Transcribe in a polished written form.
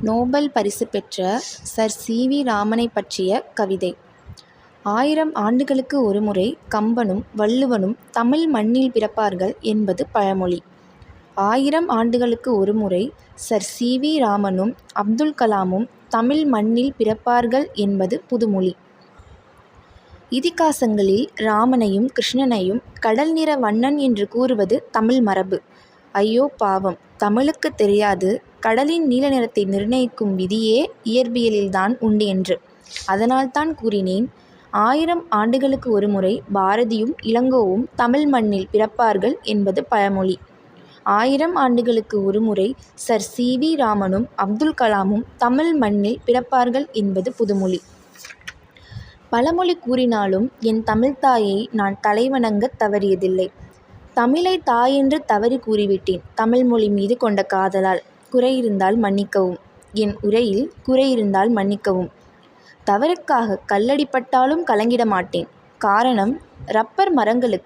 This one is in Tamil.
நோபல் பரிசு பெற்ற சர் சி.வி. ராமனைப் பற்றிய கவிதை. 1000 ஆண்டுகளுக்கு ஒருமுறை கம்பனும் வள்ளுவனும் தமிழ் மண்ணில் பிறப்பார்கள் என்பது பழமொழி. 1000 ஆண்டுகளுக்கு ஒருமுறை சர் சி.வி. ராமனும் அப்துல் கலாமும் தமிழ் மண்ணில் பிறப்பார்கள் என்பது புதுமொழி. இதிகாசங்களில் ராமனையும் கிருஷ்ணனையும் கடல் நிற வண்ணன் என்று கூறுவது தமிழ் மரபு. ஐயோ பாவம், தமிழுக்குத் தெரியாது கடலின் நீல நிறத்தை நிர்ணயிக்கும் விதியே இயற்பியலில்தான் உண்டு என்று. அதனால்தான் கூறினேன், 1000 ஆண்டுகளுக்கு ஒருமுறை பாரதியும் இளங்கோவும் தமிழ் மண்ணில் பிறப்பார்கள் என்பது பழமொழி. 1000 ஆண்டுகளுக்கு ஒருமுறை சர் சி.வி. ராமனும் அப்துல் கலாமும் தமிழ் மண்ணில் பிறப்பார்கள் என்பது புதுமொழி. பழமொழி கூறினாலும் என் தமிழ்த்தாயை நான் தலைவணங்கத் தவறியதில்லை. தமிழை தாயென்று தவறி கூறிவிட்டேன் தமிழ்மொழி மீது கொண்ட காதலால். குறையிருந்தால் மன்னிக்கவும். என் உரையில் குறையிருந்தால் மன்னிக்கவும். தவறுக்காக கல்லடிபட்டாலும் கலங்கிட மாட்டேன். காரணம், ரப்பர் மரங்களுக்கு